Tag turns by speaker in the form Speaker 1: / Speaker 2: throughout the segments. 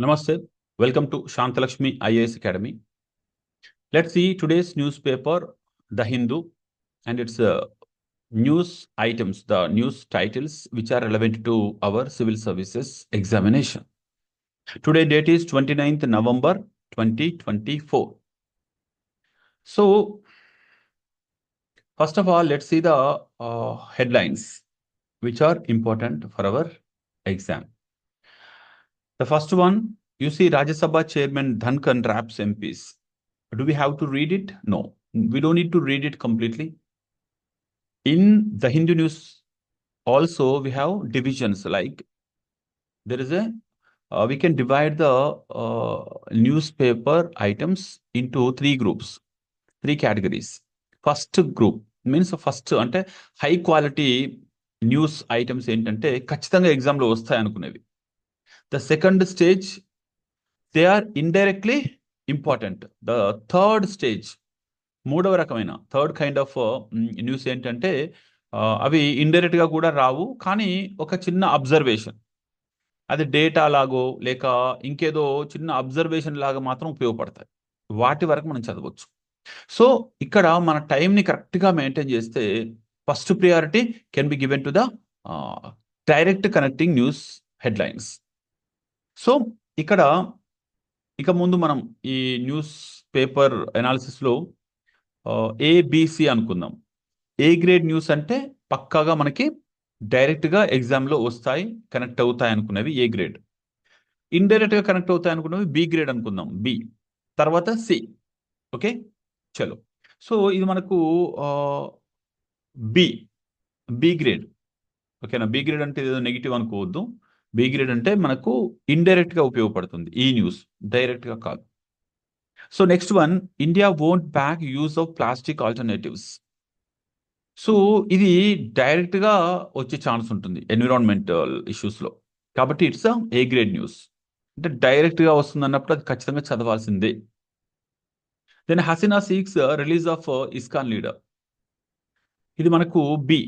Speaker 1: Namaste. Welcome to Shantalakshmi IAS Academy. Let's see today's newspaper, The Hindu, and its news items, the news titles which are relevant to our civil services examination. Today date is 29th November 2024. So, first of all, let's see the headlines which are important for our exam. The first one, you see Rajya Sabha Chairman Dhankan raps MPs. Do we have to read it? No, we don't need to read it completely. In the Hindu news, also we have divisions like there is we can divide the newspaper items into three groups, three categories. First group means first అంటే high quality news items ఏంటంటే ఖచ్చితంగా ఎగ్జామ్లో వస్తాయి అనుకునేవి. The second stage they are indirectly important. The third stage మూడవ రకమైన third kind of news ఏంటంటే అవి ఇండైరెక్ట్గా కూడా రావు, కానీ ఒక చిన్న అబ్జర్వేషన్, అది డేటా లాగో లేక ఇంకేదో చిన్న అబ్జర్వేషన్ లాగా మాత్రం ఉపయోగపడతాయి. వాటి వరకు మనం చదవచ్చు. సో ఇక్కడ మన టైంని కరెక్ట్గా మెయింటైన్ చేస్తే first priority can be given to the direct connecting news headlines. So ఇక్కడ ఇక ముందు మనం ఈ న్యూస్ పేపర్ అనాలిసిస్లో ఏబిసి అనుకుందాం. ఏ గ్రేడ్ న్యూస్ అంటే పక్కాగా మనకి డైరెక్ట్గా ఎగ్జామ్లో వస్తాయి, కనెక్ట్ అవుతాయి అనుకునేవి ఏ గ్రేడ్. ఇండైరెక్ట్గా కనెక్ట్ అవుతాయి అనుకునేవి బి గ్రేడ్ అనుకుందాం, బి. తర్వాత సి. ఓకే, చలో. సో ఇది మనకు బి గ్రేడ్. ఓకేనా, బి గ్రేడ్ అంటే ఏదో నెగిటివ్ అనుకోవద్దు. బి గ్రేడ్ అంటే మనకు ఇండైరెక్ట్గా ఉపయోగపడుతుంది ఈ న్యూస్, డైరెక్ట్గా కాదు. So next one, India won't back use of plastic alternatives. So ఇది డైరెక్ట్గా వచ్చే ఛాన్స్ ఉంటుంది ఎన్విరాన్మెంటల్ ఇష్యూస్లో, కాబట్టి ఇట్స్ ఏ గ్రేడ్ న్యూస్. అంటే డైరెక్ట్గా వస్తుంది అన్నప్పుడు అది ఖచ్చితంగా చదవాల్సిందే. Then Hasina seeks release of ISKCON leader. ఇది మనకు బి.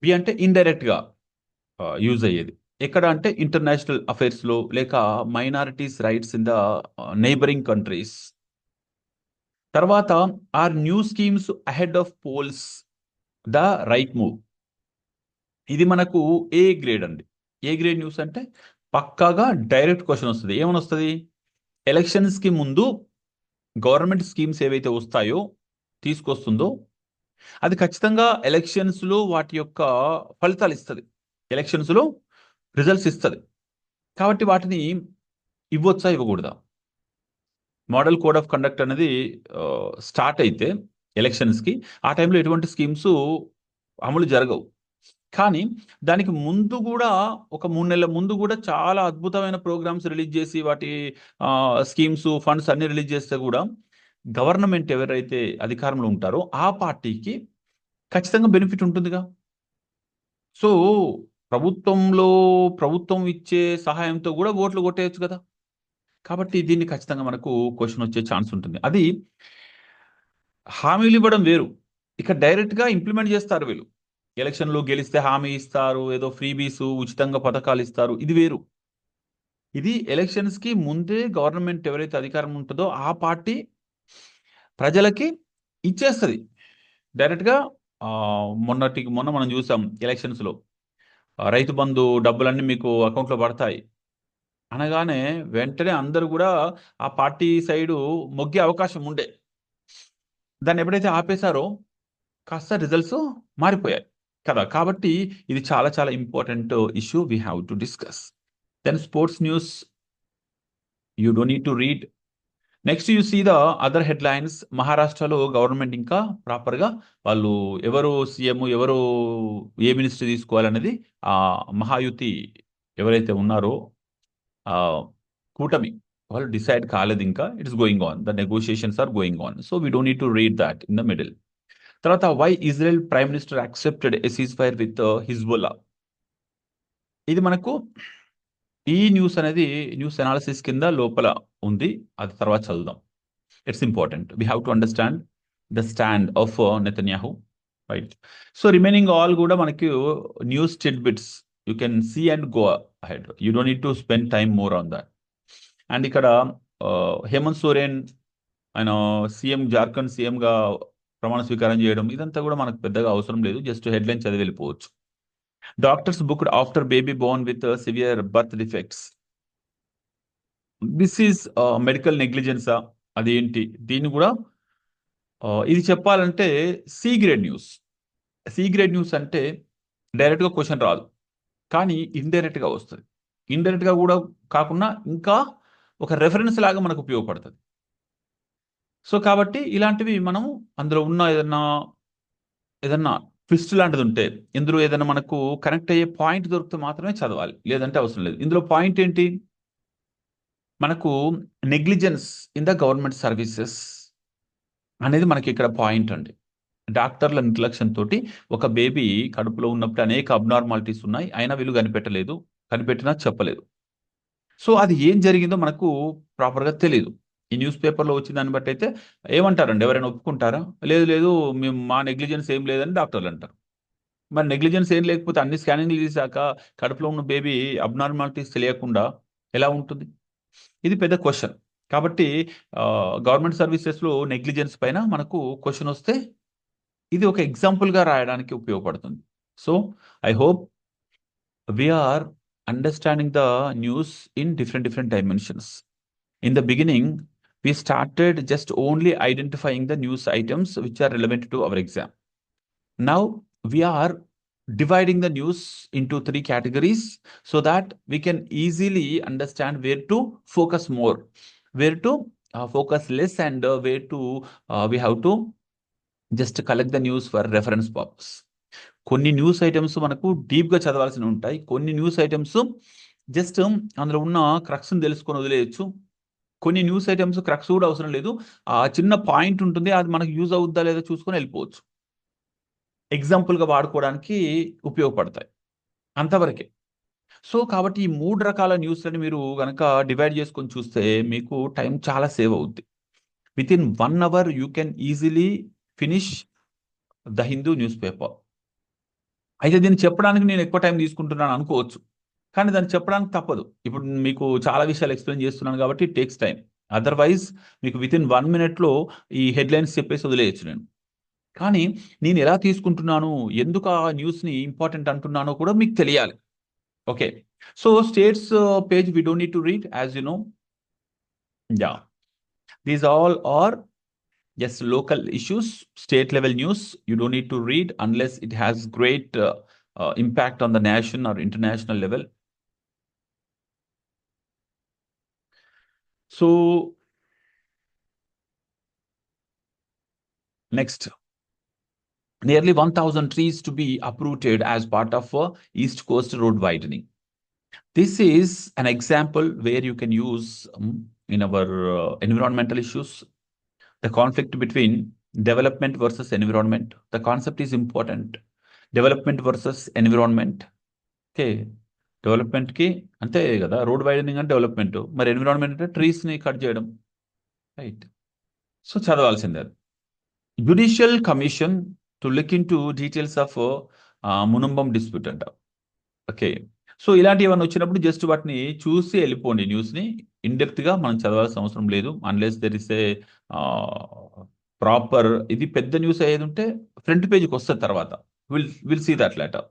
Speaker 1: బి అంటే ఇండైరెక్ట్గా యూజ్ అయ్యేది. ఎక్కడ అంటే ఇంటర్నేషనల్ అఫైర్స్లో లేక minorities rights in the neighbouring countries. తర్వాత are new schemes ahead of polls the right move. ఇది మనకు ఏ గ్రేడ్ అండి. ఏ గ్రేడ్ న్యూస్ అంటే పక్కాగా డైరెక్ట్ క్వశ్చన్ వస్తుంది. ఏమని వస్తుంది? ఎలక్షన్స్కి ముందు గవర్నమెంట్ స్కీమ్స్ ఏవైతే వస్తాయో తీసుకొస్తుందో అది ఖచ్చితంగా ఎలక్షన్స్లో వాటి యొక్క ఫలితాలు ఇస్తుంది, ఎలక్షన్స్లో రిజల్ట్స్ ఇస్తుంది. కాబట్టి వాటిని ఇవ్వచ్చా ఇవ్వకూడదా? మోడల్ కోడ్ ఆఫ్ కండక్ట్ అనేది స్టార్ట్ అయితే ఎలక్షన్స్కి ఆ టైంలో ఎటువంటి స్కీమ్స్ అమలు జరగవు. కానీ దానికి ముందు కూడా ఒక 3 నెలల ముందు కూడా చాలా అద్భుతమైన ప్రోగ్రామ్స్ రిలీజ్ చేసి వాటి స్కీమ్స్ ఫండ్స్ అన్ని రిలీజ్ చేస్తే కూడా గవర్నమెంట్ ఎవరైతే అధికారంలో ఉంటారో ఆ పార్టీకి ఖచ్చితంగా బెనిఫిట్ ఉంటుందిగా. సో ప్రభుత్వం ఇచ్చే సహాయంతో కూడా ఓట్లు కొట్టేయచ్చు కదా. కాబట్టి దీన్ని ఖచ్చితంగా మనకు క్వశ్చన్ వచ్చే ఛాన్స్ ఉంటుంది. అది హామీలు ఇవ్వడం వేరు, ఇక డైరెక్ట్గా ఇంప్లిమెంట్ చేస్తారు వీళ్ళు. ఎలక్షన్లో గెలిస్తే హామీ ఇస్తారు, ఏదో ఫ్రీబీసు ఉచితంగా పథకాలు ఇస్తారు, ఇది వేరు. ఇది ఎలక్షన్స్కి ముందే గవర్నమెంట్ ఎవరైతే అధికారం ఉంటుందో ఆ పార్టీ ప్రజలకి ఇచ్చేస్తుంది డైరెక్ట్గా. మొన్న మనం చూసాం ఎలక్షన్స్లో రైతు బంధు డబ్బులన్నీ మీకు అకౌంట్లో పడతాయి అనగానే వెంటనే అందరూ కూడా ఆ పార్టీ సైడు మొగ్గే అవకాశం ఉండే. దాన్ని ఎప్పుడైతే ఆపేశారో కాస్త రిజల్ట్స్ మారిపోయాయి కదా. కాబట్టి ఇది చాలా చాలా important issue we have to discuss. Then sports news you don't need to read. Next you see the other headlines. మహారాష్ట్రలో గవర్నమెంట్ ఇంకా ప్రాపర్గా వాళ్ళు ఎవరు సీఎం, ఎవరు ఏ మినిస్ట్రీ తీసుకోవాలనేది ఆ మహాయుతి ఎవరైతే ఉన్నారో కూటమి వాళ్ళు డిసైడ్ కాలేదు ఇంకా. It's going on, the negotiations are going on. So we don't need to read that in the middle. తర్వాత why Israel prime minister accepted a ceasefire with Hezbollah. ఇది మనకు ఈ న్యూస్ అనేది న్యూస్ అనాలిసిస్ కింద లోపల ఉంది, అది తర్వాత చదువుదాం. It's important, we have to understand the stand of Netanyahu, right. So remaining all కూడా మనకి news tidbits you can see and go ahead. You don't need to spend time more on that. And ఇక్కడ హేమంత్ సోరెన్ ఆయన CM, Jharkhand సీఎంగా ప్రమాణ స్వీకారం చేయడం, ఇదంతా కూడా మనకు పెద్దగా అవసరం లేదు, జస్ట్ హెడ్లైన్ చదివి వెళ్ళిపోవచ్చు. Doctors booked after baby born with severe birth defects. This is medical నెగ్లిజెన్సా, అదేంటి? దీన్ని కూడా ఇది చెప్పాలంటే C grade news. C grade news అంటే డైరెక్ట్గా క్వశ్చన్ రాదు, కానీ ఇండైరెక్ట్గా వస్తుంది. ఇండైరెక్ట్గా కూడా కాకుండా ఇంకా ఒక రెఫరెన్స్ లాగా మనకు ఉపయోగపడుతుంది. సో కాబట్టి ఇలాంటివి మనం అందులో ఉన్న ఏదన్నా ట్విస్ట్ లాంటిది ఉంటే, ఇందులో ఏదైనా మనకు కనెక్ట్ అయ్యే పాయింట్ దొరికితే మాత్రమే చదవాలి, లేదంటే అవసరం లేదు. ఇందులో పాయింట్ ఏంటి? మనకు negligence in the government services అనేది మనకి ఇక్కడ పాయింట్ అండి. డాక్టర్ల నిర్లక్ష్యం తోటి ఒక బేబీ కడుపులో ఉన్నప్పుడు అనేక అబ్నార్మాలిటీస్ ఉన్నాయి, అయినా వీళ్ళు కనిపెట్టలేదు, కనిపెట్టినా చెప్పలేదు. సో అది ఏం జరిగిందో మనకు ప్రాపర్గా తెలియదు. ఈ న్యూస్ పేపర్లో వచ్చిన దాన్ని బట్టి అయితే ఏమంటారండి? ఎవరైనా ఒప్పుకుంటారా? లేదు లేదు, మేము మా నెగ్లిజెన్స్ ఏం లేదని డాక్టర్లు అంటారు. మరి నెగ్లిజెన్స్ ఏం లేకపోతే అన్ని స్కానింగ్లు తీసాక కడుపులో ఉన్న బేబీ అబ్నార్మాలిటీస్ తెలియకుండా ఎలా ఉంటుంది? ఇది పెద్ద క్వశ్చన్. కాబట్టి గవర్నమెంట్ సర్వీసెస్లో నెగ్లిజెన్స్ పైన మనకు క్వశ్చన్ వస్తే ఇది ఒక ఎగ్జాంపుల్గా రాయడానికి ఉపయోగపడుతుంది. So I hope we're understanding the news in different dimensions. In the beginning, we started just only identifying the news items which are relevant to our exam. Now we are dividing the news into 3 categories so that we can easily understand where to focus more, where to focus less, and where to we have to just collect the news for reference purpose. కొన్ని news items మనకు డీప్గా చదవాల్సి ఉంటాయి, కొన్ని news items just అందులో ఉన్న క్రక్స్ని తెలుసుకొని వదిలేయచ్చు. కొన్ని news items crux కూడా అవసరం లేదు, ఆ చిన్న పాయింట్ ఉంటుంది, అది మనకు యూజ్ అవుద్దా లేదా చూసుకొని వెళ్ళిపోవచ్చు, ఎగ్జాంపుల్గా వాడుకోవడానికి ఉపయోగపడతాయి, అంతవరకే. సో కాబట్టి ఈ 3 రకాల న్యూస్లని మీరు కనుక డివైడ్ చేసుకొని చూస్తే మీకు టైం చాలా సేవ్ అవుద్ది. With in 1 hour you can easily finish the Hindu newspaper. అయితే దీన్ని చెప్పడానికి నేను ఎక్కువ టైం తీసుకుంటున్నాను అనుకోవచ్చు, కానీ దాన్ని చెప్పడానికి తప్పదు. ఇప్పుడు మీకు చాలా విషయాలు ఎక్స్ప్లెయిన్ చేస్తున్నాను కాబట్టి ఇట్ టేక్స్ టైం. అదర్వైజ్ మీకు విత్ ఇన్ 1 మినిట్లో ఈ హెడ్లైన్స్ చెప్పేసి వదిలేయచ్చు నేను. కానీ నేను ఎలా తీసుకుంటున్నాను, ఎందుకు ఆ న్యూస్ని ఇంపార్టెంట్ అంటున్నానో కూడా మీకు తెలియాలి. Okay, so states page we don't need to read, as you know. Yeah, these all are yes, local issues, state level news. You don't need to read unless it has great impact on the nation or international level. So next, nearly 1,000 trees to be uprooted as part of East Coast road widening. This is an example where you can use in our environmental issues, the conflict between development versus environment. The concept is important. Development versus environment. Okay. డెవలప్మెంట్కి అంతే కదా, road widening అంటే development, మరి environment అంటే ట్రీస్ని cut చేయడం, right? So చదవాల్సిందే. Judicial commission to look into details of Munambam dispute అంట. ఓకే, సో ఇలాంటివి ఏమైనా వచ్చినప్పుడు జస్ట్ వాటిని చూసి వెళ్ళిపోండి, న్యూస్ని ఇన్డెప్త్గా మనం చదవాల్సిన అవసరం లేదు, unless there is a proper. ఇది పెద్ద న్యూస్ ఏది ఉంటే ఫ్రంట్ పేజ్కి వస్తుంది తర్వాత, will see that later.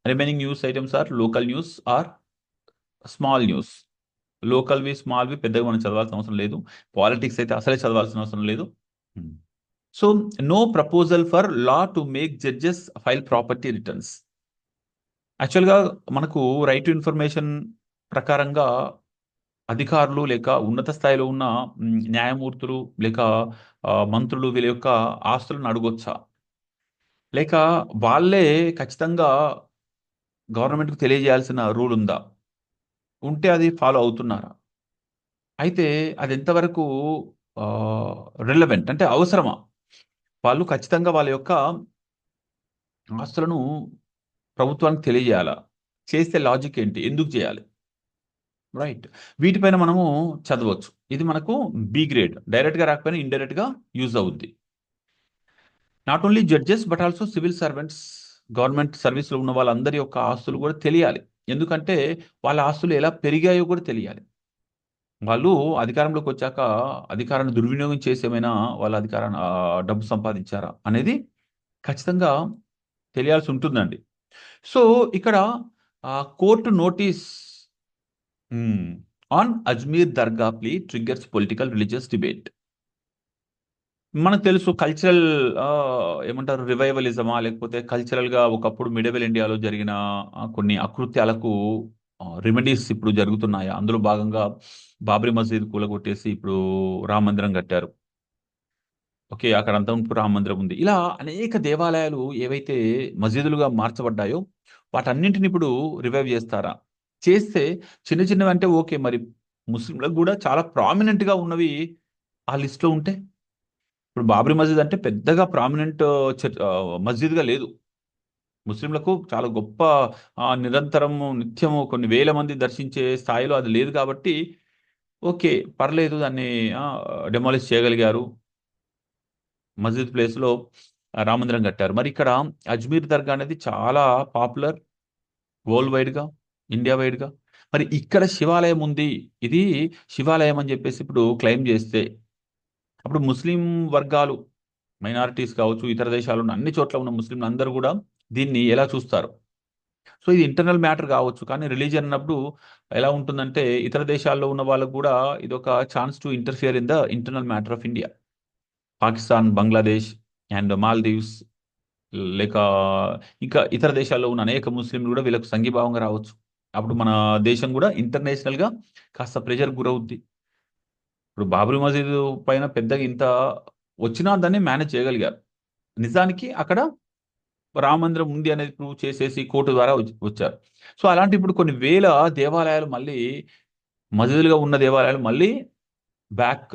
Speaker 1: Remaining news items are local news are small news. లోకల్వి, స్మాల్వి పెద్దగా మనం చదవాల్సిన అవసరం లేదు, పాలిటిక్స్ అయితే అసలే చదవాల్సిన అవసరం లేదు. So no proposal for law to make judges file property returns. యాక్చువల్గా మనకు రైట్ టు ఇన్ఫర్మేషన్ ప్రకారంగా అధికారులు లేక ఉన్నత స్థాయిలో ఉన్న న్యాయమూర్తులు లేక మంత్రులు వీళ్ళ యొక్క ఆస్తులను అడగొచ్చా, లేక వాళ్ళే ఖచ్చితంగా గవర్నమెంట్కి తెలియజేయాల్సిన రూల్ ఉందా, ఉంటే అది ఫాలో అవుతున్నారా, అయితే అది ఎంతవరకు రిలవెంట్ అంటే అవసరమా, వాళ్ళు ఖచ్చితంగా వాళ్ళ యొక్క ఆస్తులను ప్రభుత్వానికి తెలియజేయాలా, చేస్తే లాజిక్ ఏంటి, ఎందుకు చేయాలి, రైట్? వీటిపైన మనము చదవచ్చు. ఇది మనకు బి గ్రేడ్, డైరెక్ట్గా రాకపోయినా ఇండైరెక్ట్గా యూజ్ అవుద్ది. Not only judges but also civil servants, government సర్వీస్లో ఉన్న వాళ్ళందరి యొక్క ఆస్తులు కూడా తెలియాలి, ఎందుకంటే వాళ్ళ ఆస్తులు ఎలా పెరిగాయో కూడా తెలియాలి. వాళ్ళు అధికారంలోకి వచ్చాక అధికారాన్ని దుర్వినియోగం చేసి ఏమైనా వాళ్ళ అధికారాన్ని డబ్బు సంపాదించారా అనేది ఖచ్చితంగా తెలియాల్సి ఉంటుందండి. సో ఇక్కడ court notice on Ajmer dargah plea triggers political religious debate. మనకు తెలుసు కల్చరల్ ఏమంటారు రివైవలిజమా లేకపోతే కల్చరల్గా ఒకప్పుడు మిడవల్ ఇండియాలో జరిగిన కొన్ని అకృత్యాలకు రెమెడీస్ ఇప్పుడు జరుగుతున్నాయా? అందులో భాగంగా బాబ్రీ మసీద్ కూలగొట్టేసి ఇప్పుడు రామ మందిరం కట్టారు. ఓకే, అక్కడ అంతకుముందు రామ మందిరం ఉంది. ఇలా అనేక దేవాలయాలు ఏవైతే మసీదులుగా మార్చబడ్డాయో వాటన్నింటిని ఇప్పుడు రివైవ్ చేస్తారా? చేస్తే చిన్న చిన్నవి అంటే ఓకే, మరి ముస్లింలకు కూడా చాలా ప్రామినెంట్ గా ఉన్నవి ఆ లిస్ట్ లో ఉంటే, ఇప్పుడు బాబ్రీ మసీద్ అంటే పెద్దగా ప్రామినెంట్ మస్జిద్గా లేదు. ముస్లింలకు చాలా గొప్ప నిరంతరము నిత్యము కొన్ని వేల మంది దర్శించే స్థాయిలో అది లేదు కాబట్టి ఓకే, పర్లేదు, దాన్ని డెమాలిష్ చేయగలిగారు. మస్జిద్ ప్లేస్లో రామందిరం కట్టారు. మరి ఇక్కడ అజ్మీర్ దర్గా అనేది చాలా పాపులర్ వరల్డ్ వైడ్గా, ఇండియా వైడ్గా. మరి ఇక్కడ శివాలయం ఉంది, ఇది శివాలయం అని చెప్పేసి ఇప్పుడు క్లెయిమ్ చేస్తే అప్పుడు ముస్లిం వర్గాలు, మైనారిటీస్ కావచ్చు, ఇతర దేశాలు ఉన్న అన్ని చోట్ల ఉన్న ముస్లింలు అందరూ కూడా దీన్ని ఎలా చూస్తారు? సో ఇది ఇంటర్నల్ మ్యాటర్ కావచ్చు, కానీ రిలీజియన్ అన్నప్పుడు ఎలా ఉంటుందంటే ఇతర దేశాల్లో ఉన్న వాళ్ళకు కూడా ఇది ఒక chance to interfere in the internal matter of India. Pakistan, Bangladesh and Maldives, లేక ఇంకా ఇతర దేశాల్లో ఉన్న అనేక ముస్లింలు కూడా వీళ్ళకు సంఘీభావంగా రావచ్చు. అప్పుడు మన దేశం కూడా ఇంటర్నేషనల్గా కాస్త ప్రెషర్ గురవుద్ది. ఇప్పుడు బాబ్రీ మసీదు పైన పెద్దగా ఇంత వచ్చినా దాన్ని మేనేజ్ చేయగలిగారు. నిజానికి అక్కడ రామ మందిరం ఉంది అనేది ప్రూవ్ చేసేసి కోర్టు ద్వారా వచ్చారు. సో అలాంటి ఇప్పుడు కొన్ని వేల దేవాలయాలు మళ్ళీ మసీదులుగా ఉన్న దేవాలయాలు మళ్ళీ బ్యాక్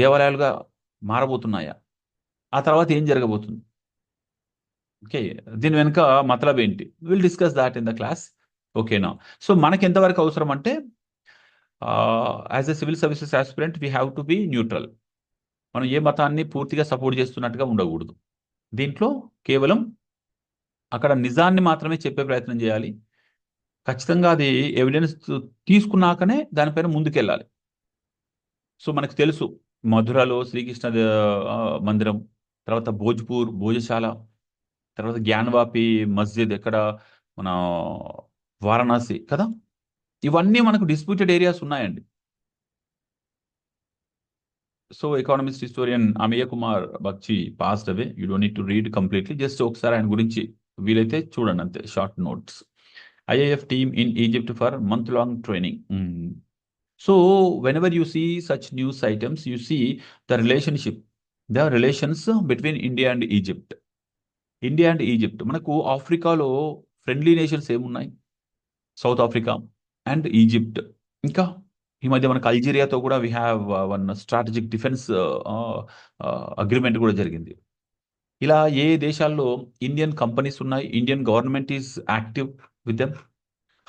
Speaker 1: దేవాలయాలుగా మారబోతున్నాయా? ఆ తర్వాత ఏం జరగబోతుంది? ఓకే, దీని వెనుక మతలబ్ ఏంటి? Will discuss that in the class. ఓకేనా? సో మనకి ఎంతవరకు అవసరం అంటే as a civil services aspirant we have to be neutral. మనం ఏ మతాన్ని పూర్తిగా సపోర్ట్ చేస్తున్నట్టుగా ఉండకూడదు. దీంట్లో కేవలం అక్కడ నిజాన్ని మాత్రమే చెప్పే ప్రయత్నం చేయాలి. ఖచ్చితంగా అది ఎవిడెన్స్ తీసుకున్నాకనే దానిపైన ముందుకెళ్ళాలి. సో మనకు తెలుసు మధురలో శ్రీకృష్ణ మందిరం, తర్వాత భోజ్పూర్ భోజశాల, తర్వాత జ్ఞానవాపి మస్జిద్ ఎక్కడ, మన వారణాసి కదా. ఇవన్నీ మనకు డిస్ప్యూటెడ్ ఏరియాస్ ఉన్నాయండి. So economist historian Amiya Kumar Bagchi passed away. You don't need to read completely, just ఒకసారి ఆయన గురించి వీలైతే చూడండి అంతే, short notes. IAF team in Egypt for month-long training. So whenever you see such news items, you see the relations between India and Egypt. India and Egypt, మనకు ఆఫ్రికాలో friendly nations ఏమున్నాయి? South Africa and Egypt. ఇంకా ఈ మధ్య మనకు అల్జీరియాతో కూడా we have one strategic defence agreement కూడా జరిగింది. ఇలా ఏ దేశాల్లో ఇండియన్ కంపెనీస్ ఉన్నాయి, Indian government is active with them,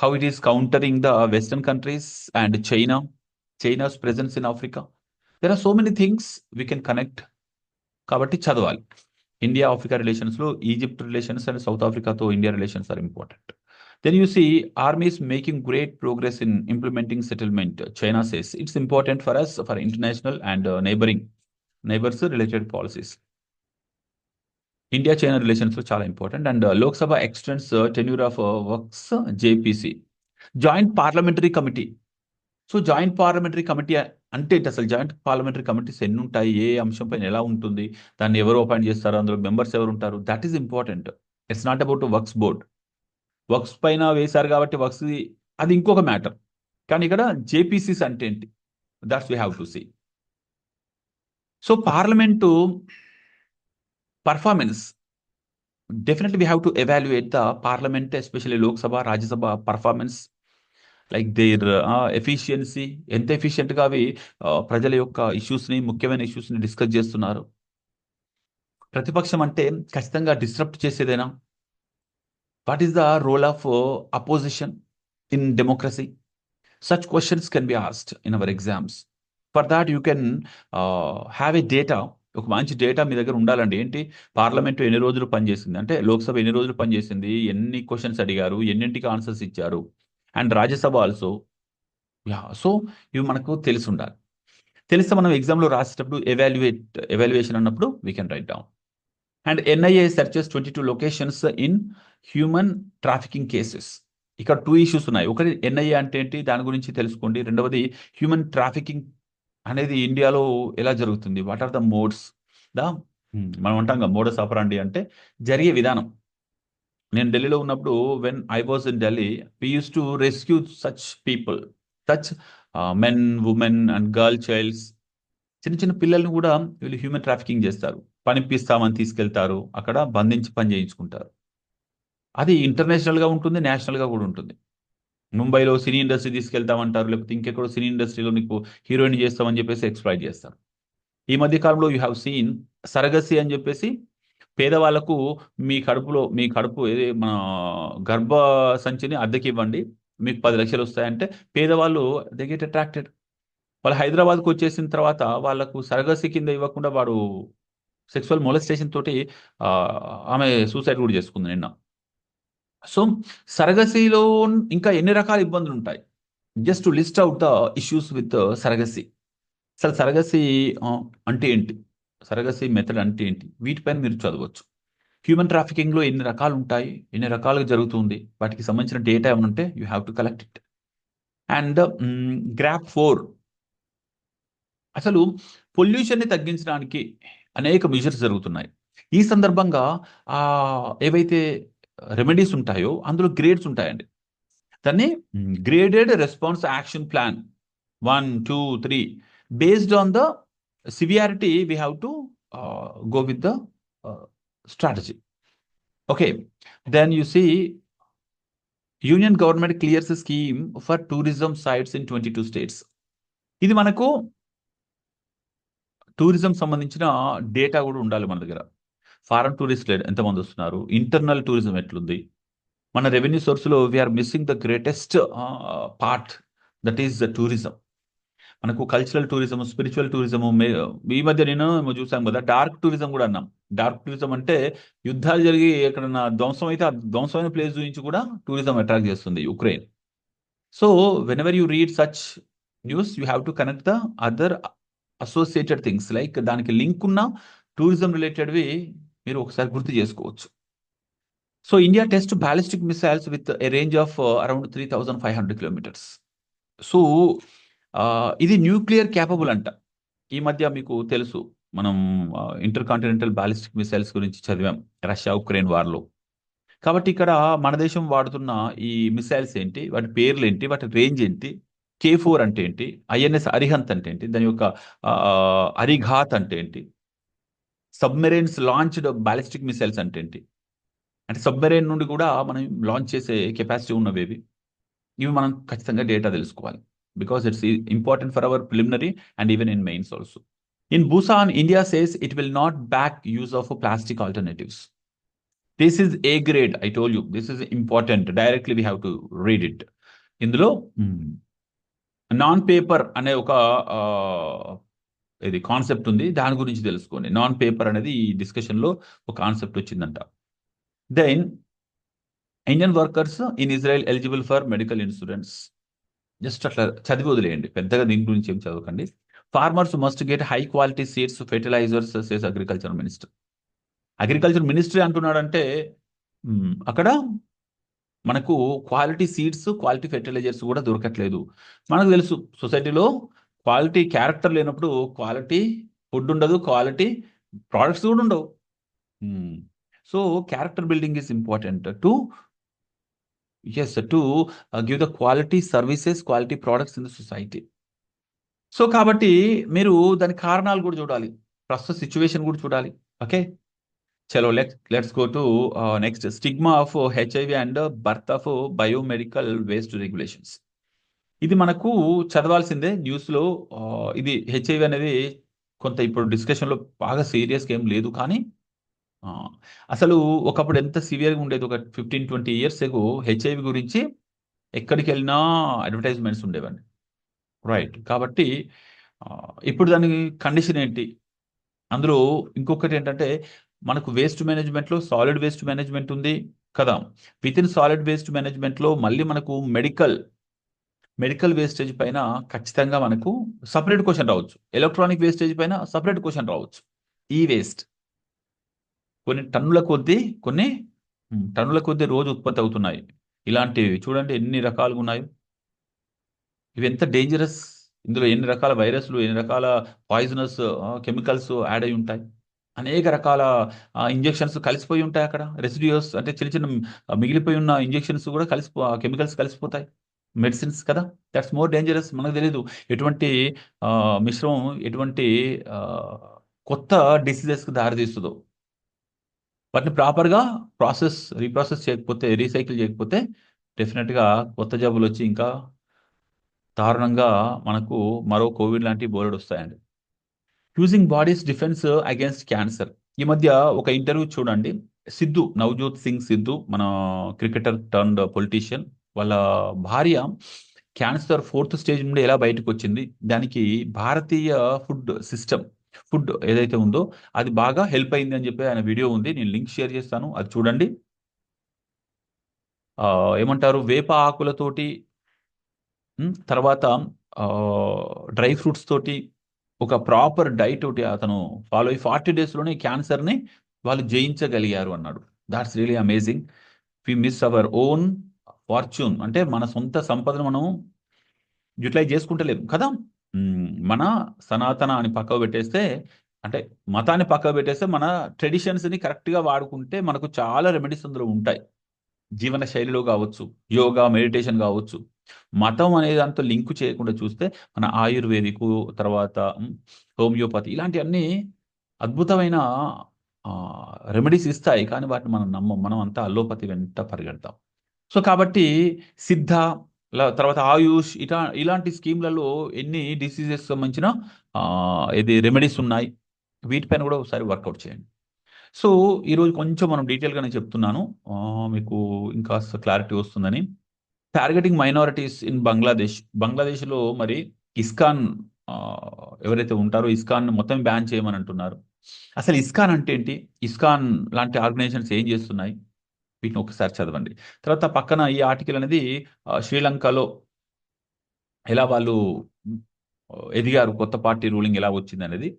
Speaker 1: how it is countering the Western countries and China's presence in Africa. There are so many things we can connect. కాబట్టి చదవాలి. India Africa రిలేషన్స్లో Egypt relations and South ఆఫ్రికాతో India relations are important. Then you see army is making great progress in implementing settlement. China says it's important for us for international and neighbors related policies. India China రిలేషన్స్లో చాలా important. And Lok Sabha extends tenure of works JPC, joint parliamentary committee. So joint parliamentary committee అంటే ఏంటి అసలు? Joint parliamentary committees ఎన్ని ఉంటాయి, ఏ అంశం పైన ఎలా ఉంటుంది, దాన్ని ఎవరు అపాయింట్ చేస్తారు, అందులో మెంబర్స్ ఎవరు ఉంటారు, that is important. It's not about works board. Works పైన వేశారు కాబట్టి వర్క్స్ అది ఇంకొక మ్యాటర్. కానీ ఇక్కడ జేపీసీస్ అంటే ఏంటి, that's we have to see. So parliament performance, definitely we have to evaluate the parliament, especially Lok Sabha, Rajya Sabha performance, like their efficiency, ఎంత ఎఫిషియెంట్గా అవి ప్రజల యొక్క ఇష్యూస్ని, ముఖ్యమైన ఇష్యూస్ని డిస్కస్ చేస్తున్నారు. ప్రతిపక్షం అంటే ఖచ్చితంగా డిస్టర్బ్ చేసేదేనా? What is the role of opposition in democracy? Such questions can be asked in our exams. For that you can have a data. ఒక మంచి డేటా మీ దగ్గర ఉండాలండి. ఏంటి, పార్లమెంటు ఎన్ని రోజులు పనిచేసింది, అంటే లోక్సభ ఎన్ని రోజులు పనిచేసింది, ఎన్ని క్వశ్చన్స్ అడిగారు, ఎన్నింటికి ఆన్సర్స్ ఇచ్చారు, and Rajya Sabha also yeah. So ఇవి మనకు తెలిసి ఉండాలి. తెలిస్తే మనం ఎగ్జామ్లో రాసేటప్పుడు ఎవాల్యుయేషన్ అన్నప్పుడు we can write down. And NIA searches 22 locations in human trafficking cases. ఇక్కడ 2 ఇష్యూస్ ఉన్నాయి. ఒకటి ఎన్ఐఏ అంటే ఏంటి, దాని గురించి తెలుసుకోండి. రెండవది హ్యూమన్ ట్రాఫికింగ్ అనేది ఇండియాలో ఎలా జరుగుతుంది, what are the modes, the మనం అంటాం కదా మోడస్ ఆపరాండి అంటే జరిగే విధానం. నేను ఢిల్లీలో ఉన్నప్పుడు when I was in Delhi, we use to rescue such people, such men, women and girl child's. చిన్న చిన్న పిల్లల్ని కూడా వీళ్ళు హ్యూమన్ ట్రాఫికింగ్ చేస్తారు. పనిపిస్తామని తీసుకెళ్తారు, అక్కడ బంధించి పని చేయించుకుంటారు. అది ఇంటర్నేషనల్గా ఉంటుంది, నేషనల్గా కూడా ఉంటుంది. ముంబైలో సినీ ఇండస్ట్రీ తీసుకెళ్తామంటారు, లేకపోతే ఇంకెక్కడో సినీ ఇండస్ట్రీలో నీకు హీరోయిన్ చేస్తామని చెప్పేసి ఎక్స్ప్లాయిట్ చేస్తారు. ఈ మధ్య కాలంలో యూ హ్యావ్ సీన్ సరగసి అని చెప్పేసి పేదవాళ్లకు మీ కడుపు ఏది మన గర్భ సంచిని అద్దెకి ఇవ్వండి, మీకు 10 లక్షలు వస్తాయంటే పేదవాళ్ళు దే గెట్ అట్రాక్టెడ్. వాళ్ళు హైదరాబాద్కు వచ్చేసిన తర్వాత వాళ్ళకు సరగసి కింద ఇవ్వకుండా వాడు సెక్సువల్ మొలెస్టేషన్ తోటి ఆ, ఆమె సూసైడ్ కూడా చేసుకుంది నిన్న. సో సరగసిలో ఇంకా ఎన్ని రకాల ఇబ్బందులు ఉంటాయి. Just to list out the issues with surrogacy. అసలు సరగసి అంటే ఏంటి, సరగసి మెథడ్ అంటే ఏంటి, వీటిపైన మీరు చదవచ్చు. హ్యూమన్ ట్రాఫికింగ్లో ఎన్ని రకాలు ఉంటాయి, ఎన్ని రకాలుగా జరుగుతుంది, వాటికి సంబంధించిన డేటా ఏమైనా ఉంటే you have to collect it. And grab 4 అసలు పొల్యూషన్ని తగ్గించడానికి అనేక మెజర్స్ జరుగుతున్నాయి. ఈ సందర్భంగా ఏవైతే రెమెడీస్ ఉంటాయో అందులో గ్రేడ్స్ ఉంటాయండి. దాన్ని graded response action plan 1, 2, 3 based on the severity we have to go with the strategy. Okay, then you see union government clears scheme for tourism sites in 22 states. ఇది మనకు టూరిజం సంబంధించిన data కూడా ఉండాలి మన దగ్గర. Foreign టూరిస్టులు ఎంతమంది వస్తున్నారు, ఇంటర్నల్ టూరిజం ఎట్లుంది, మన రెవెన్యూ సోర్స్లో we are missing the greatest part, that is the tourism. మనకు కల్చరల్ టూరిజం, స్పిరిచువల్ టూరిజం, ఈ మధ్య నేను చూసాం కదా డార్క్ టూరిజం కూడా అన్నాం. డార్క్ టూరిజం అంటే యుద్ధాలు జరిగి ఎక్కడన్నా ధ్వంసం అయితే ఆ ధ్వంసమైన ప్లేస్ గురించి కూడా టూరిజం అట్రాక్ట్ చేస్తుంది, Ukraine. So whenever you read such news you have to connect the other associated things, like దానికి లింక్ ఉన్న టూరిజం రిలేటెడ్వి మీరు ఒకసారి గుర్తు చేసుకోవచ్చు. So India test ballistic missiles with a range of around 3,500 kilometres. So ఇది nuclear capable అంట. ఈ మధ్య మీకు తెలుసు, మనం ఇంటర్ కాంటినెంటల్ బ్యాలిస్టిక్ మిసైల్స్ గురించి చదివాం రష్యా ఉక్రెయిన్ వార్లో. కాబట్టి ఇక్కడ మన దేశం వాడుతున్న ఈ మిసైల్స్ ఏంటి, వాటి పేర్లు ఏంటి, వాటి రేంజ్ ఏంటి, K4 అంటే ఏంటి, ఐఎన్ఎస్ అరిహంత్ అంటే ఏంటి, దాని యొక్క అరిఘాత్ అంటే ఏంటి, సబ్మెరైన్స్ లాంచ్డ్ బ్యాలిస్టిక్ మిసైల్స్ అంటే ఏంటి, అంటే సబ్మెరైన్ నుండి కూడా మనం లాంచ్ చేసే కెపాసిటీ ఉన్నవేవి, ఇవి మనం ఖచ్చితంగా డేటా తెలుసుకోవాలి. Because it's important for hour preliminary and even in mains also. In Busan, India says it will not back use of plastic alternatives. This is A grade, I told you. This is important. Directly we have to read it. ఇందులో non paper అనే ఒక ఇది concept ఉంది, దాని గురించి తెలుసుకోండి. Non paper అనేది ఈ డిస్కషన్లో ఒక కాన్సెప్ట్ వచ్చిందంట. Then Indian workers in Israel eligible for medical insurance. Just అట్లా చదివి వదిలేయండి, పెద్దగా దీని గురించి ఏం చదవకండి. Farmers must get high quality seeds, fertilisers says agriculture minister. Agriculture ministry అంటున్నాడంటే అక్కడ మనకు క్వాలిటీ సీడ్స్, క్వాలిటీ ఫెర్టిలైజర్స్ కూడా దొరకట్లేదు. మనకు తెలుసు సొసైటీలో క్వాలిటీ క్యారెక్టర్ లేనప్పుడు క్వాలిటీ ఫుడ్ ఉండదు, క్వాలిటీ ప్రోడక్ట్స్ కూడా ఉండవు. So character building is important to give the quality services, quality products in the society. So కాబట్టి మీరు దాని కారణాలు కూడా చూడాలి, ప్రస్తుత సిచ్యువేషన్ కూడా చూడాలి. ఓకే, చలో let's go to next, stigma of HIV and birth of biomedical waste regulations. ఇది మనకు చదవాల్సిందే న్యూస్లో. ఇది హెచ్ఐవి అనేది కొంత ఇప్పుడు డిస్కషన్లో బాగా సీరియస్గా ఏం లేదు, కానీ అసలు ఒకప్పుడు ఎంత సివియర్గా ఉండేది. ఒక 15-20 ఇయర్స్ ఎగో హెచ్ఐవి గురించి ఎక్కడికి వెళ్ళినా అడ్వర్టైజ్మెంట్స్ ఉండేవండి, రైట్. కాబట్టి ఇప్పుడు దాని కండిషన్ ఏంటి, అందులో ఇంకొకటి ఏంటంటే మనకు వేస్ట్ మేనేజ్మెంట్లో సాలిడ్ వేస్ట్ మేనేజ్మెంట్ ఉంది కదా. విత్ ఇన్ సాలిడ్ వేస్ట్ మేనేజ్మెంట్లో మళ్ళీ మనకు మెడికల్ మెడికల్ వేస్టేజ్ పైన ఖచ్చితంగా మనకు సపరేట్ క్వశ్చన్ రావచ్చు. ఎలక్ట్రానిక్ వేస్టేజ్ పైన సపరేట్ క్వశ్చన్ రావచ్చు. ఈ వేస్ట్ కొన్ని టన్నుల కొద్దీ కొన్ని టన్నుల కొద్దీ రోజు ఉత్పత్తి అవుతున్నాయి. ఇలాంటివి చూడండి ఎన్ని రకాలుగా ఉన్నాయో. ఇవి ఎంత డేంజరస్, ఇందులో ఎన్ని రకాల వైరస్లు, ఎన్ని రకాల పాయిజనస్ కెమికల్స్ యాడ్ అయి ఉంటాయి. అనేక రకాల ఇంజెక్షన్స్ కలిసిపోయి ఉంటాయి అక్కడ. రెసిడ్యూస్ అంటే చిన్న చిన్న మిగిలిపోయి ఉన్న ఇంజెక్షన్స్ కూడా కెమికల్స్ కలిసిపోతాయి. మెడిసిన్స్ కదా, దట్స్ మోర్ డేంజరస్. మనకు తెలియదు ఎటువంటి మిశ్రమం ఎటువంటి ఆ, కొత్త డిసీజెస్కి దారితీస్తుందో. వాటిని ప్రాపర్గా రీప్రాసెస్ చేయకపోతే, రీసైకిల్ చేయకపోతే డెఫినెట్గా కొత్త జబ్బులు వచ్చి ఇంకా దారుణంగా మనకు మరో కోవిడ్ లాంటి బోలెడు వస్తాయండి. Using bodies defence against cancer. ఈ మధ్య ఒక ఇంటర్వ్యూ చూడండి. నవజోత్ సింగ్ సిద్ధు, మన క్రికెటర్ టర్న్డ్ పొలిటీషియన్, వాళ్ళ భార్య క్యాన్సర్ 4th స్టేజ్ నుండి ఎలా బయటకు వచ్చింది, దానికి భారతీయ ఫుడ్ ఏదైతే ఉందో అది బాగా హెల్ప్ అయింది అని చెప్పి ఆయన వీడియో ఉంది. నేను లింక్ షేర్ చేస్తాను, అది చూడండి. ఏమంటారు, వేప ఆకులతోటి తర్వాత డ్రై ఫ్రూట్స్ తోటి ఒక ప్రాపర్ డైట్ ఒకటి అతను ఫాలో అయ్యి 40 డేస్లోనే క్యాన్సర్ని వాళ్ళు జయించగలిగారు అన్నాడు. That's really amazing. We miss our own fortune. అంటే మన సొంత సంపదను మనం యూటిలైజ్ చేసుకుంటలేము కదా. మన సనాతన అని పక్కకు పెట్టేస్తే, అంటే మతాన్ని పక్కకు పెట్టేస్తే, మన ట్రెడిషన్స్ని కరెక్ట్గా వాడుకుంటే మనకు చాలా రెమెడీస్ అందులో ఉంటాయి. జీవన శైలిలో కావచ్చు, యోగా, మెడిటేషన్ కావచ్చు. మతం అనే దాంతో లింక్ చేయకుండా చూస్తే మన ఆయుర్వేదిక్, తర్వాత హోమియోపతి, ఇలాంటివన్నీ అద్భుతమైన రెమెడీస్ ఇస్తాయి. కానీ వాటిని మనం నమ్మం. మనం అంతా అల్లోపతి వెంట పరిగెడతాం. సో కాబట్టి సిద్ధ, తర్వాత ఆయుష్, ఇలాంటి స్కీమ్లలో ఎన్ని డిసీజెస్ సంబంధించిన ఇది రెమెడీస్ ఉన్నాయి. వీటిపైన కూడా ఒకసారి వర్కౌట్ చేయండి. సో ఈరోజు కొంచెం మనం డీటెయిల్గానే చెప్తున్నాను, మీకు ఇంకా క్లారిటీ వస్తుందని. టార్గెటింగ్ మైనారిటీస్ ఇన్ బంగ్లాదేశ్లో మరి ఇస్కాన్ ఎవరైతే ఉంటారో ఇస్కాన్ మొత్తం బ్యాన్ చేయమని అంటున్నారు. అసలు ఇస్కాన్ అంటే ఏంటి, ఇస్కాన్ లాంటి ఆర్గనైజేషన్స్ ఏం చేస్తున్నాయి, వీటిని ఒకసారి చదవండి. తర్వాత పక్కన ఈ ఆర్టికల్ అనేది శ్రీలంకలో ఎలా వాళ్ళు ఎదిగారు, కొత్త పార్టీ రూలింగ్ ఎలా వచ్చింది అనేది.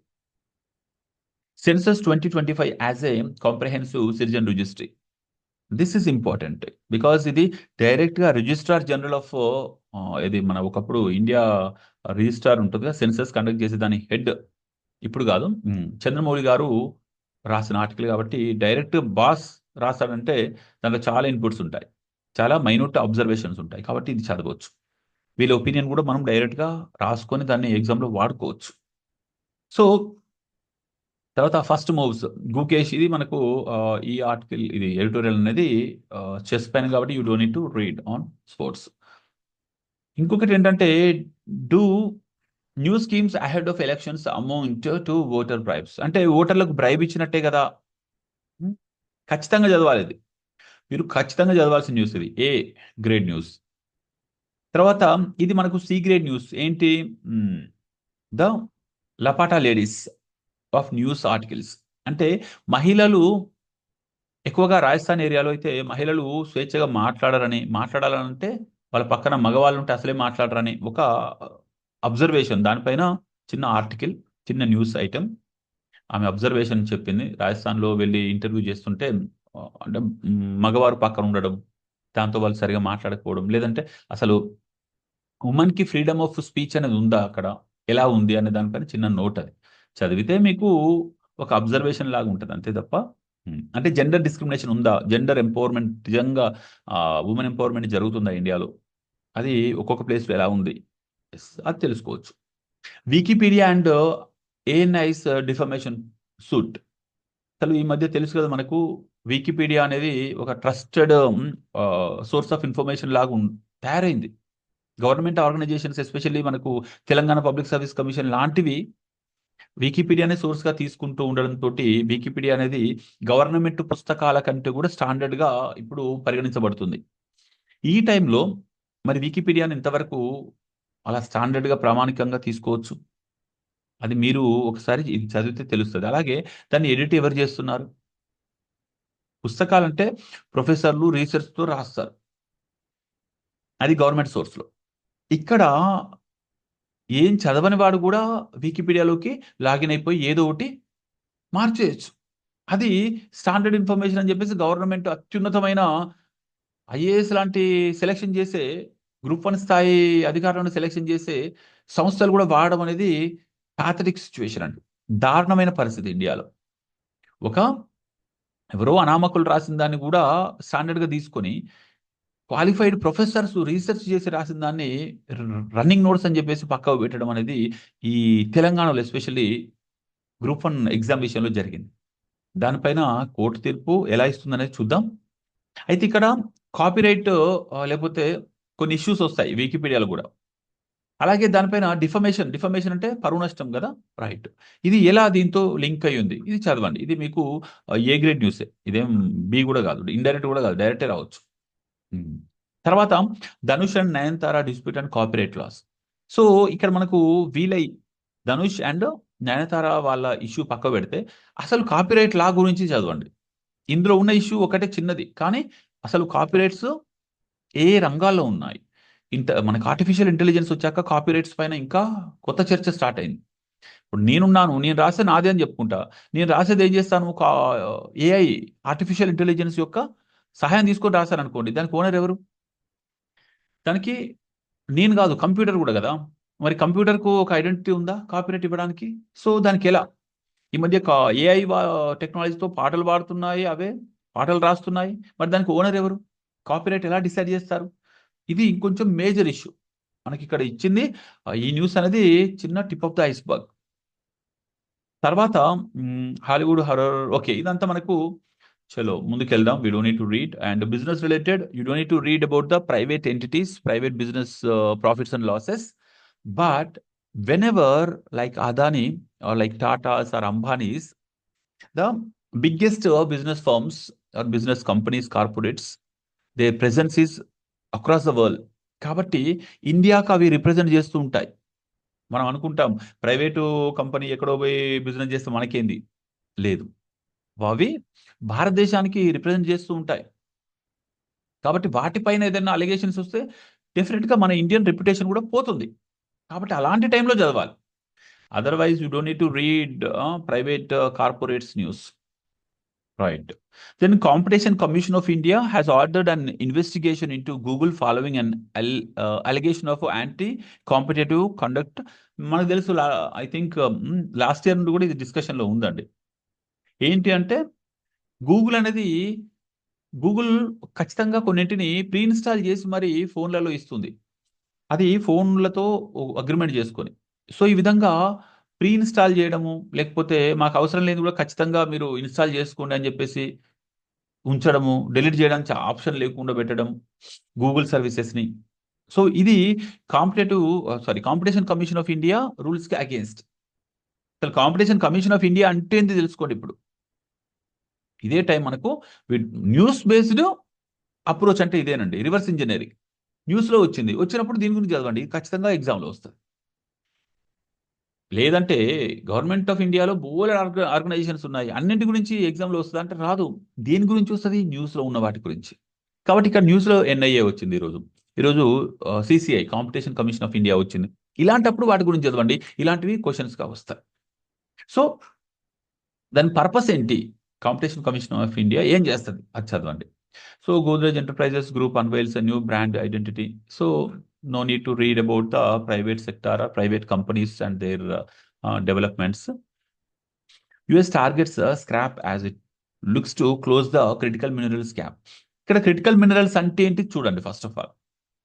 Speaker 1: Census 2025 as a comprehensive citizen registry. This is important because ఇది డైరెక్ట్గా రిజిస్ట్రార్ జనరల్ ఆఫ్, ఇది మన ఒకప్పుడు ఇండియా రిజిస్ట్రార్ ఉంటుందిగా, సెన్సస్ కండక్ట్ చేసే దాని హెడ్, ఇప్పుడు కాదు, చంద్రమౌళి గారు రాసిన ఆర్టికల్ కాబట్టి డైరెక్ట్ బాస్ రాస్తాడంటే దాంట్లో చాలా ఇన్పుట్స్ ఉంటాయి, చాలా మైన్యూట్ అబ్జర్వేషన్స్ ఉంటాయి. కాబట్టి ఇది చదవచ్చు. వీళ్ళ ఒపీనియన్ కూడా మనం డైరెక్ట్గా రాసుకొని దాన్ని ఎగ్జామ్లో వాడుకోవచ్చు. సో తర్వాత ఫస్ట్ మూవ్స్ గుకేష్, ఇది మనకు ఈ ఆర్టికల్, ఇది ఎడిటోరియల్ అనేది చెస్ పైన కాబట్టి you don't need to read on sports. ఇంకొకటి ఏంటంటే, do new schemes ahead of elections amount to voter bribes. అంటే ఓటర్లకు బ్రైబ్ ఇచ్చినట్టే కదా. ఖచ్చితంగా చదవాలి ఇది, మీరు ఖచ్చితంగా చదవాల్సిన న్యూస్ ఇది, ఏ గ్రేడ్ న్యూస్. తర్వాత ఇది మనకు సి గ్రేడ్ న్యూస్. ఏంటి, the Laapataa Ladies of news articles. అంటే మహిళలు ఎక్కువగా రాజస్థాన్ ఏరియాలో అయితే మహిళలు స్వేచ్ఛగా మాట్లాడాలంటే వాళ్ళ పక్కన మగవాళ్ళు ఉంటే అసలే మాట్లాడరని ఒక అబ్జర్వేషన్, దానిపైన చిన్న ఆర్టికల్, చిన్న న్యూస్ ఐటెం. ఆమె అబ్జర్వేషన్ చెప్పింది. రాజస్థాన్లో వెళ్ళి ఇంటర్వ్యూ చేస్తుంటే అంటే మగవారు పక్కన ఉండడం, దాంతో వాళ్ళు సరిగా మాట్లాడకపోవడం, లేదంటే అసలు ఉమెన్కి ఫ్రీడమ్ ఆఫ్ స్పీచ్ అనేది ఉందా అక్కడ, ఎలా ఉంది అనే దానిపైన చిన్న నోట్. అది చదివితే మీకు ఒక అబ్జర్వేషన్ లాగా ఉంటుంది, అంతే తప్ప అంటే జెండర్ డిస్క్రిమినేషన్ ఉందా, జెండర్ ఎంపవర్మెంట్ నిజంగా ఉమెన్ ఎంపవర్మెంట్ జరుగుతుందా ఇండియాలో, అది ఒక్కొక్క ప్లేస్లో ఎలా ఉంది, అది తెలుసుకోవచ్చు. Wikipedia and ANI's defamation suit. అసలు ఈ మధ్య తెలుసు కదా మనకు, వికీపీడియా అనేది ఒక ట్రస్టెడ్ సోర్స్ ఆఫ్ ఇన్ఫర్మేషన్ లాగా తయారైంది. గవర్నమెంట్ ఆర్గనైజేషన్స్, ఎస్పెషల్లీ మనకు తెలంగాణ పబ్లిక్ సర్వీస్ కమిషన్ లాంటివి వికీపీడియానే సోర్స్గా తీసుకుంటూ ఉండడంతో వికీపీడియా అనేది గవర్నమెంట్ పుస్తకాల కంటే కూడా స్టాండర్డ్గా ఇప్పుడు పరిగణించబడుతుంది. ఈ టైంలో మరి వికీపీడియాని ఇంతవరకు అలా స్టాండర్డ్గా ప్రామాణికంగా తీసుకోవచ్చు, అది మీరు ఒకసారి ఇది చదివితే తెలుస్తుంది. అలాగే దాన్ని ఎడిట్ ఎవరు చేస్తున్నారు, పుస్తకాలంటే ప్రొఫెసర్లు రీసెర్చ్తో రాస్తారు, అది గవర్నమెంట్ సోర్స్లో. ఇక్కడ ఏం చదవని వాడు కూడా వికీపీడియాలోకి లాగిన్ అయిపోయి ఏదో ఒకటి మార్చేయచ్చు. అది స్టాండర్డ్ ఇన్ఫర్మేషన్ అని చెప్పేసి గవర్నమెంట్ అత్యున్నతమైన ఐఏఎస్ లాంటి సెలక్షన్ చేసే గ్రూప్ 1 స్థాయి అధికారులను సెలక్షన్ చేసే సంస్థలు కూడా వాడడం అనేది పాథటిక్ సిచ్యువేషన్ అండి. దారుణమైన పరిస్థితి ఇండియాలో. ఒక ఎవరో అనామకులు రాసిన దాన్ని కూడా స్టాండర్డ్గా తీసుకొని క్వాలిఫైడ్ ప్రొఫెసర్స్ రీసెర్చ్ చేసి రాసిన దాన్ని రన్నింగ్ నోట్స్ అని చెప్పేసి పక్కకు పెట్టడం అనేది ఈ తెలంగాణలో ఎస్పెషల్లీ గ్రూప్ 1 ఎగ్జామ్ విషయంలో జరిగింది. దానిపైన కోర్టు తీర్పు ఎలా ఇస్తుందనేది చూద్దాం. అయితే ఇక్కడ కాపీరైట్ లేకపోతే కొన్ని ఇష్యూస్ వస్తాయి వికీపీడియాలో కూడా. అలాగే దానిపైన డిఫమేషన్ అంటే పరువు నష్టం కదా, రైట్. ఇది ఎలా దీంతో లింక్ అయి ఉంది, ఇది చదవండి. ఇది మీకు ఏ గ్రేడ్ న్యూసే, ఇదేం బి కూడా కాదు, ఇండైరెక్ట్ కూడా కాదు, డైరెక్టే రావచ్చు. తర్వాత Dhanush and Nayanthara dispute and copyright laws. So ఇక్కడ మనకు వీలై ధనుష్ అండ్ నయనతార వాళ్ళ ఇష్యూ పక్క పెడితే అసలు కాపీరైట్ లా గురించి చదవండి. ఇందులో ఉన్న ఇష్యూ ఒకటే చిన్నది, కానీ అసలు కాపీరైట్స్ ఏ రంగాల్లో ఉన్నాయి. మనకు ఆర్టిఫిషియల్ ఇంటెలిజెన్స్ వచ్చాక కాపీరైట్స్ పైన ఇంకా కొత్త చర్చ స్టార్ట్ అయింది. ఇప్పుడు నేను రాసే నాదే అని చెప్పుకుంటా. నేను రాసేది ఏం చేస్తాను, ఏఐ ఆర్టిఫిషియల్ ఇంటెలిజెన్స్ యొక్క సహాయం తీసుకొని రాశాను అనుకోండి, దానికి ఓనర్ ఎవరు? దానికి నేను కాదు, కంప్యూటర్ కూడా కదా. మరి కంప్యూటర్కు ఒక ఐడెంటిటీ ఉందా కాపీరైట్ ఇవ్వడానికి? సో దానికి ఎలా? ఈ మధ్య ఏఐ టెక్నాలజీతో పాటలు పాడుతున్నాయి, అవే పాటలు రాస్తున్నాయి. మరి దానికి ఓనర్ ఎవరు? కాపీరైట్ ఎలా డిసైడ్ చేస్తారు? ఇది ఇంకొంచెం మేజర్ ఇష్యూ. మనకి ఇక్కడ ఇచ్చింది ఈ న్యూస్ అనేది చిన్న టిప్ ఆఫ్ ద ఐస్బర్గ్. తర్వాత హాలీవుడ్ హర్రర్, ఓకే, ఇదంతా మనకు చలో ముందుకెళ్దాం. We don't need to read. And business related, you don't need to read about the private entities, private business profits and losses. But whenever like Adani or like Tatas or Ambanis, the biggest business firms or business companies, corporates, their presence is across the world. కాబట్టి ఇండియాకు అవి represent చేస్తూ ఉంటాయి. మనం అనుకుంటాం private company ఎక్కడో పోయి business చేస్తే మనకేంది, లేదు, అవి భారతదేశానికి రిప్రజెంట్ చేస్తూ ఉంటాయి. కాబట్టి వాటిపైన ఏదైనా అలిగేషన్స్ వస్తే డెఫినెట్గా మన ఇండియన్ రెప్యుటేషన్ కూడా పోతుంది. కాబట్టి అలాంటి టైంలో చదవాలి. Otherwise you don't need to read private corporates news, right. Then Competition Commission of India has ordered an investigation into Google following an allegation of anti-competitive conduct. మనకు తెలుసు, ఐ థింక్ లాస్ట్ ఇయర్ నుండి కూడా ఇది డిస్కషన్లో ఉందండి. ఏంటి అంటే Google అనేది గూగుల్ ఖచ్చితంగా కొన్నింటిని ప్రీ ఇన్స్టాల్ చేసి మరి ఫోన్లలో ఇస్తుంది. అది ఫోన్లతో అగ్రిమెంట్ చేసుకొని. సో ఈ విధంగా ప్రీ ఇన్స్టాల్ చేయడము, లేకపోతే మాకు అవసరం లేని కూడా ఖచ్చితంగా మీరు ఇన్స్టాల్ చేసుకోండి అని చెప్పేసి ఉంచడము, డిలీట్ చేయడానికి ఆప్షన్ లేకుండా పెట్టడం గూగుల్ సర్వీసెస్ని. సో ఇది కాంపిటీషన్ కమిషన్ ఆఫ్ ఇండియా రూల్స్కి అగేన్స్ట్. అసలు కాంపిటీషన్ కమిషన్ ఆఫ్ ఇండియా అంటే ఏంటి తెలుసుకోండి. ఇప్పుడు ఇదే టైం మనకు న్యూస్ బేస్డ్ అప్రోచ్ అంటే ఇదేనండి, రివర్స్ ఇంజనీరింగ్. న్యూస్లో వచ్చినప్పుడు దీని గురించి చదవండి, ఖచ్చితంగా ఎగ్జామ్లో వస్తుంది. లేదంటే గవర్నమెంట్ ఆఫ్ ఇండియాలో బోలెడ్ ఆర్గనైజేషన్స్ ఉన్నాయి, అన్నింటి గురించి ఎగ్జామ్లో వస్తుంది అంటే రాదు. దేని గురించి వస్తుంది? న్యూస్లో ఉన్న వాటి గురించి. కాబట్టి ఇక్కడ న్యూస్లో ఎన్ఐఏ వచ్చింది ఈరోజు CCI competition commission of India వచ్చింది. ఇలాంటప్పుడు వాటి గురించి చదవండి, ఇలాంటివి క్వశ్చన్స్గా వస్తాయి. సో దాని పర్పస్ ఏంటి, కాంపిటీషన్ కమిషన్ ఆఫ్ ఇండియా ఏం చేస్తుంది, అది చదవండి. So Godrej Enterprises Group unveils a new brand identity. So no need to read about the private sector or private companies and their developments. US targets scrap as it looks to close the critical minerals gap. ఇక్కడ critical minerals అంటే ఏంటి చూడండి. First of all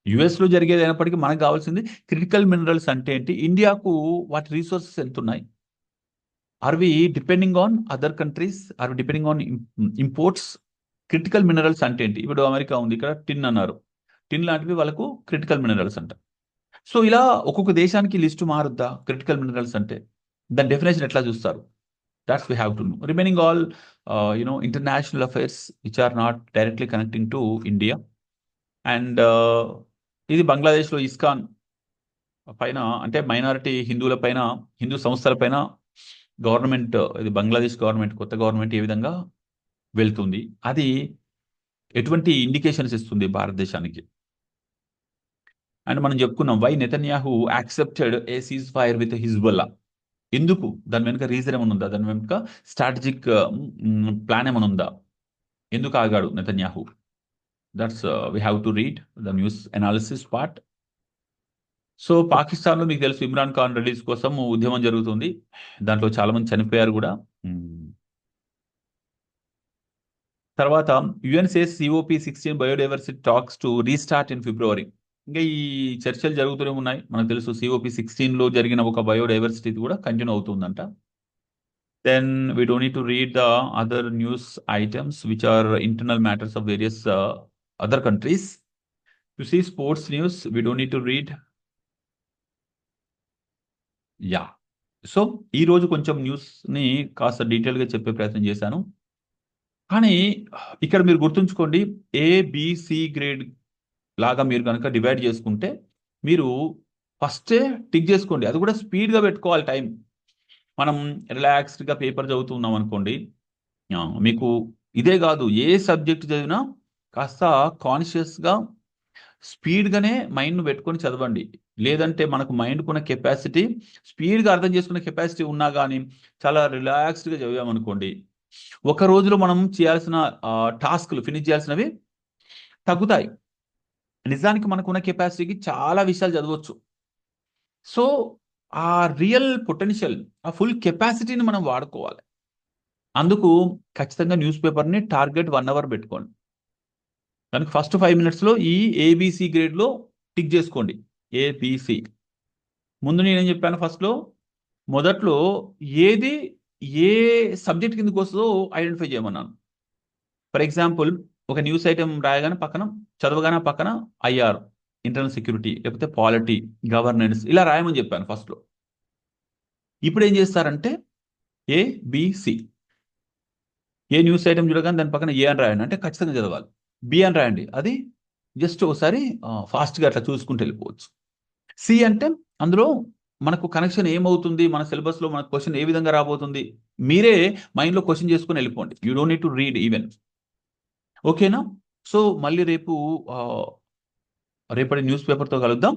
Speaker 1: యుఎస్లో జరిగేది అయినప్పటికీ మనకు కావాల్సింది critical minerals అంటే ఏంటి, ఇండియాకు వాటి రిసోర్సెస్ ఎంత ఉన్నాయి, are we depending on other countries, are we depending on imports. Critical minerals అంటే ఏంటి? ఇప్పుడు అమెరికా ఉంది, ఇక్కడ టిన్ అన్నారు, టిన్ లాంటివి వాళ్ళకు క్రిటికల్ మినరల్స్ అంట. సో ఇలా ఒక్కొక్క దేశానికి లిస్టు మారుద్దా క్రిటికల్ మినరల్స్ అంటే? దాని డెఫినేషన్ ఎట్లా చూస్తారు? That's we have to know. Remaining all international affairs which are not directly connecting to India. And ఇది బంగ్లాదేశ్లో ఇస్కాన్ పైన, అంటే మైనారిటీ హిందువుల పైన, హిందూ సంస్థల పైన గవర్నమెంట్, ఇది బంగ్లాదేశ్ గవర్నమెంట్, కొత్త గవర్నమెంట్ ఏ విధంగా వెళ్తుంది, అది ఎటువంటి ఇండికేషన్స్ ఇస్తుంది భారతదేశానికి? అండ్ మనం చెప్పుకున్నాం why Netanyahu accepted a ceasefire with Hezbollah. ఎందుకు? దాని వెనుక రీజన్ ఏమైనా ఉందా? దాని వెనుక స్ట్రాటజిక్ ప్లాన్ ఏమైనా ఉందా? ఎందుకు ఆగాడు Netanyahu? That's we have to read the news analysis part. So పాకిస్తాన్లో మీకు తెలుసు ఇమ్రాన్ ఖాన్ రిలీజ్ కోసం ఉద్యమం జరుగుతుంది. దాంట్లో చాలా మంది చనిపోయారు కూడా. తర్వాత యుఎన్సేస్ COP16 biodiversity talks to restart in February. ఇంకా ఈ చర్చలు జరుగుతూనే ఉన్నాయి. మనకు తెలుసు COP16లో జరిగిన ఒక బయోడైవర్సిటీ కూడా కంటిన్యూ అవుతుందంట. Then we don't need to read the other news items which are internal matters of various other countries. To see sports news we don't need to read. Yeah. So ఈ రోజు కొంచెం న్యూస్ని కాస్త డీటెయిల్గా చెప్పే ప్రయత్నం చేశాను. కానీ ఇక్కడ మీరు గుర్తుంచుకోండి, ABC గ్రేడ్ లాగా మీరు కనుక డివైడ్ చేసుకుంటే మీరు ఫస్టే టిక్ చేసుకోండి. అది కూడా స్పీడ్గా పెట్టుకోవాలి టైం. మనం రిలాక్స్డ్గా పేపర్ చదువుతున్నాం అనుకోండి, మీకు ఇదే కాదు ఏ సబ్జెక్ట్ చదివినా కాస్త కాన్షియస్గా స్పీడ్గానే మైండ్ను పెట్టుకొని చదవండి. లేదంటే మనకు మైండ్కున్న కెపాసిటీ, స్పీడ్గా అర్థం చేసుకునే కెపాసిటీ ఉన్నా కానీ చాలా రిలాక్స్డ్గా చదివామనుకోండి, ఒక రోజులో మనం చేయాల్సిన టాస్క్లు ఫినిష్ చేయాల్సినవి తగ్గుతాయి. నిజానికి మనకున్న కెపాసిటీకి చాలా విషయాలు చదవచ్చు. సో ఆ రియల్ పొటెన్షియల్, ఆ ఫుల్ కెపాసిటీని మనం వాడుకోవాలి. అందుకు ఖచ్చితంగా న్యూస్ పేపర్ని టార్గెట్ 1 అవర్ పెట్టుకోండి. దానికి ఫస్ట్ 5 మినిట్స్లో ఈ ABC గ్రేడ్లో టిక్ చేసుకోండి. ABC. ముందు నేనేం చెప్పాను ఫస్ట్లో, మొదట్లో ఏది ఏ సబ్జెక్ట్ కిందకి వస్తుందో ఐడెంటిఫై చేయమన్నాను. ఫర్ ఎగ్జాంపుల్ ఒక న్యూస్ ఐటెం రాయగానే పక్కన చదవగానే పక్కన IR, ఇంటర్నల్ సెక్యూరిటీ, లేకపోతే పాలిటీ, గవర్నెన్స్ ఇలా రాయమని చెప్పాను ఫస్ట్లో. ఇప్పుడు ఏం చేస్తారంటే ABC. ఏ న్యూస్ ఐటెం చూడగానే దాని పక్కన A అని రాయండి అంటే ఖచ్చితంగా చదవాలి. B అని రాయండి, అది జస్ట్ ఒకసారి ఫాస్ట్గా అట్లా చూసుకుంటూ వెళ్ళిపోవచ్చు. C అంటే అందులో మనకు కనెక్షన్ ఏమవుతుంది, మన సిలబస్లో మన క్వశ్చన్ ఏ విధంగా రాబోతుంది, మీరే మైండ్లో క్వశ్చన్ చేసుకుని వెళ్ళిపోండి. You don't need to read even. ఓకేనా? సో మళ్ళీ రేపు రేపటి న్యూస్ పేపర్తో కలుద్దాం.